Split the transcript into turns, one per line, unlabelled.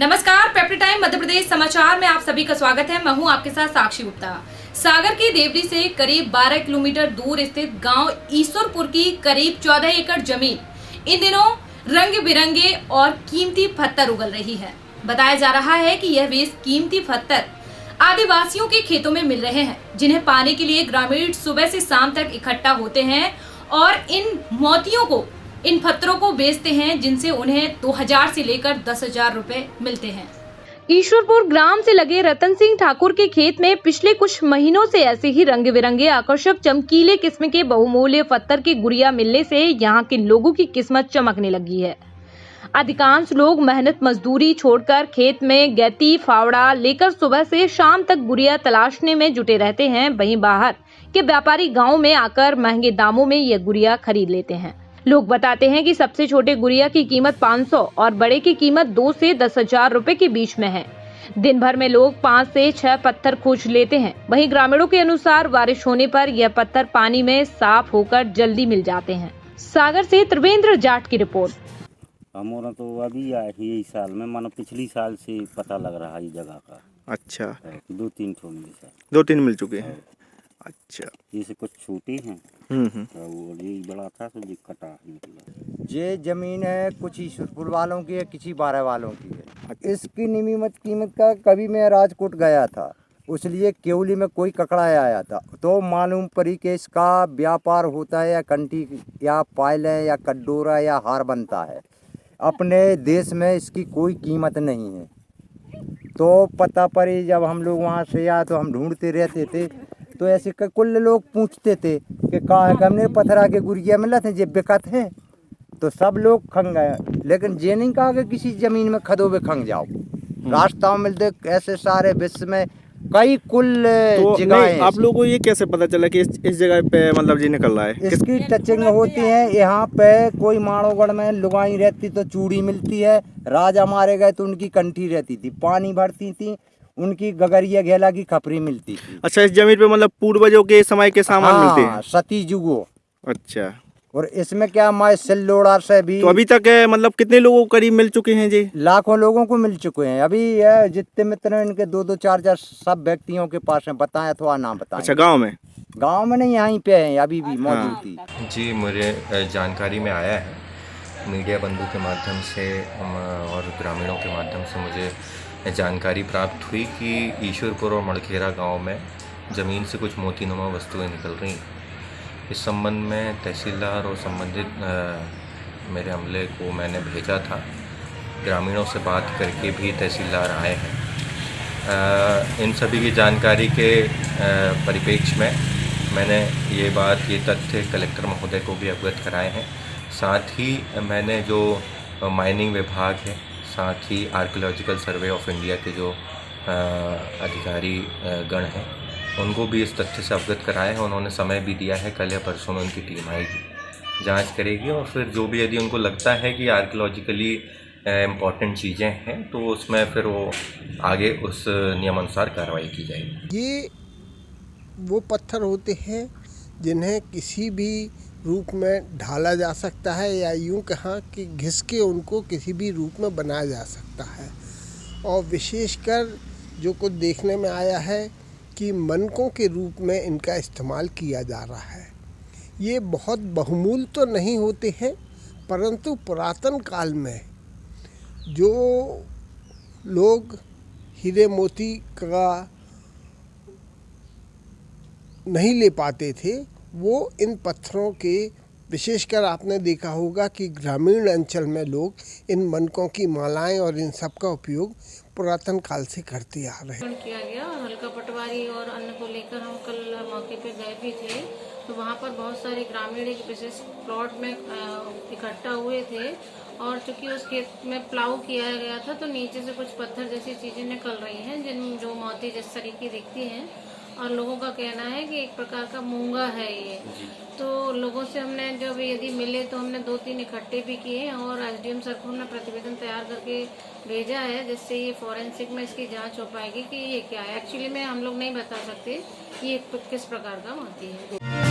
नमस्कार, paper time Madhya Pradesh समाचार में आप सभी का स्वागत है। मैं हूं आपके साथ साक्षी गुप्ता। सागर की देवरी से करीब 12 किलोमीटर दूर स्थित गांव ईश्वरपुर की करीब 14 एकड़ जमीन इन दिनों रंग बिरंगे और कीमती पत्थर उगल रही है। बताया जा रहा है कि यह बेशकीमती पत्थर आदिवासियों के खेतों में मिल रहे हैं, जिन्हें पाने के लिए ग्रामीण सुबह से शाम तक इकट्ठा होते हैं और इन पत्थरों को बेचते हैं, जिनसे उन्हें 2000 से लेकर 10,000 रुपए मिलते हैं। ईश्वरपुर ग्राम से लगे रतन सिंह ठाकुर के खेत में पिछले कुछ महीनों से ऐसे ही रंग बिरंगे आकर्षक चमकीले किस्म के बहुमूल्य पत्थर की गुड़िया मिलने से यहाँ के लोगों की किस्मत चमकने लगी है। अधिकांश लोग मेहनत मजदूरी छोड़कर खेत में गैती फावड़ा लेकर सुबह से शाम तक गुड़िया तलाशने में जुटे रहते हैं। वहीं बाहर के व्यापारी गाँव में आकर महंगे दामों में यह गुड़िया खरीद लेते हैं। लोग बताते हैं कि सबसे छोटे गुड़िया की कीमत 500 और बड़े की कीमत 2 से 10,000 रुपए के बीच में है। दिन भर में लोग 5 से 6 पत्थर खोज लेते हैं। वहीं ग्रामीणों के अनुसार बारिश होने पर यह पत्थर पानी में साफ होकर जल्दी मिल जाते हैं। सागर से त्रिवेंद्र जाट की रिपोर्ट।
हमारा तो अभी आए ही यही साल में, मानो पिछली साल से पता लग रहा है ये जगह का। अच्छा, 2-3 ठो मिले सर,
2-3 मिल चुके हैं। अच्छा,
जैसे कुछ छोटे हैं और ये बड़ा था तो ये कटा निकला।
ये जमीन है कुछ ईश्वरपुर वालों की है, किसी 12 वालों की है। इसकी नियमित कीमत का कभी मैं राजकोट गया था, उसलिए केवली में कोई ककड़ा आया था तो मालूम पड़ी कि इसका व्यापार होता है या कंटी या पायलें या कटोरा या हार बनता है। अपने देश में इसकी कोई कीमत नहीं है। तो पता पड़ी जब हम लोग वहाँ से आए तो हम ढूंढते रहते थे, तो ऐसे कुल लोग पूछते थे कि कहाँ है, हमने पत्थरा के गुड़िया मिला थे जे बिकत है, तो सब लोग खंग गए। लेकिन ये नहीं कहा कि किसी जमीन में खदोबे खंग जाओ। रास्ता में मिलते ऐसे सारे विश्व में कई कुल
तो
जगह।
आप लोगों को ये कैसे पता चला कि इस जगह पे मतलब जी निकल रहा है?
इसकी टचिंग होती है। यहाँ पे कोई माड़ोगढ़ में लुगाई रहती तो चूड़ी मिलती है, राजा मारे गए तो उनकी कंठी रहती थी, पानी भरती थी, उनकी गगरिया घेला की खपरी मिलती थी।
अच्छा, इस जमीन पे मतलब पूर्वजों के समय के सामान मिलते हैं?
सती जुगो।
अच्छा,
और इसमें क्या मैं सिल्लोड़ा से भी
तो अभी तक मतलब कितने लोगों को करीब मिल चुके हैं जी?
लाखों लोगों को मिल चुके हैं। अभी ये जितने मित्र हैं इनके 2-2 4-4 सब व्यक्तियों के पास है। बताएं अथवा ना बताएं।
अच्छा, गांव में नहीं, यहीं पे है अभी भी मौजूद थी।
जी, मुझे जानकारी में आया है मीडिया बंधु के माध्यम से और ग्रामीणों के माध्यम से मुझे जानकारी प्राप्त हुई कि ईश्वरपुर और मड़खेरा गांव में ज़मीन से कुछ मोतीनुमा वस्तुएं निकल रही हैं। इस संबंध में तहसीलदार और संबंधित मेरे अमले को मैंने भेजा था। ग्रामीणों से बात करके भी तहसीलदार आए हैं। इन सभी की जानकारी के परिप्रेक्ष्य में मैंने ये तथ्य कलेक्टर महोदय को भी अवगत कराए हैं। साथ ही मैंने जो माइनिंग विभाग है, साथ ही आर्कियोलॉजिकल सर्वे ऑफ इंडिया के जो अधिकारी गण हैं, उनको भी इस तथ्य से अवगत कराया है। उन्होंने समय भी दिया है, कल या परसों में उनकी टीम आएगी, जांच करेगी और फिर जो भी यदि उनको लगता है कि आर्कियोलॉजिकली इम्पॉर्टेंट चीज़ें हैं तो उसमें फिर वो आगे उस नियमानुसार कार्रवाई की जाएगी।
ये वो पत्थर होते हैं जिन्हें किसी भी रूप में ढाला जा सकता है या यूँ कहा कि घिस के उनको किसी भी रूप में बनाया जा सकता है। और विशेषकर जो कुछ देखने में आया है कि मनकों के रूप में इनका इस्तेमाल किया जा रहा है। ये बहुत बहुमूल्य तो नहीं होते हैं, परंतु पुरातन काल में जो लोग हीरे मोती का नहीं ले पाते थे, वो इन पत्थरों के विशेषकर आपने देखा होगा कि ग्रामीण अंचल में लोग इन मनकों की मालाएं और इन सब का उपयोग पुरातन काल से करते आ रहे हैं।
किया गया और हल्का पटवारी और अन्य को लेकर हम कल मौके पे गए भी थे, तो वहाँ पर बहुत सारे ग्रामीण एक विशेष प्लॉट में इकट्ठा हुए थे और चूंकि उस खेत में प्लाव किया गया था तो नीचे से कुछ पत्थर जैसी चीज़ें निकल रही हैं जो मोती जिस तरीके दिखती हैं और लोगों का कहना है कि एक प्रकार का मूंगा है ये। तो लोगों से हमने जब यदि मिले तो हमने 2-3 इकट्ठे भी किए और एसडीएम सर को हमने प्रतिवेदन तैयार करके भेजा है, जिससे ये फॉरेंसिक में इसकी जांच हो पाएगी कि ये क्या है। एक्चुअली में हम लोग नहीं बता सकते कि ये किस प्रकार का मोती है।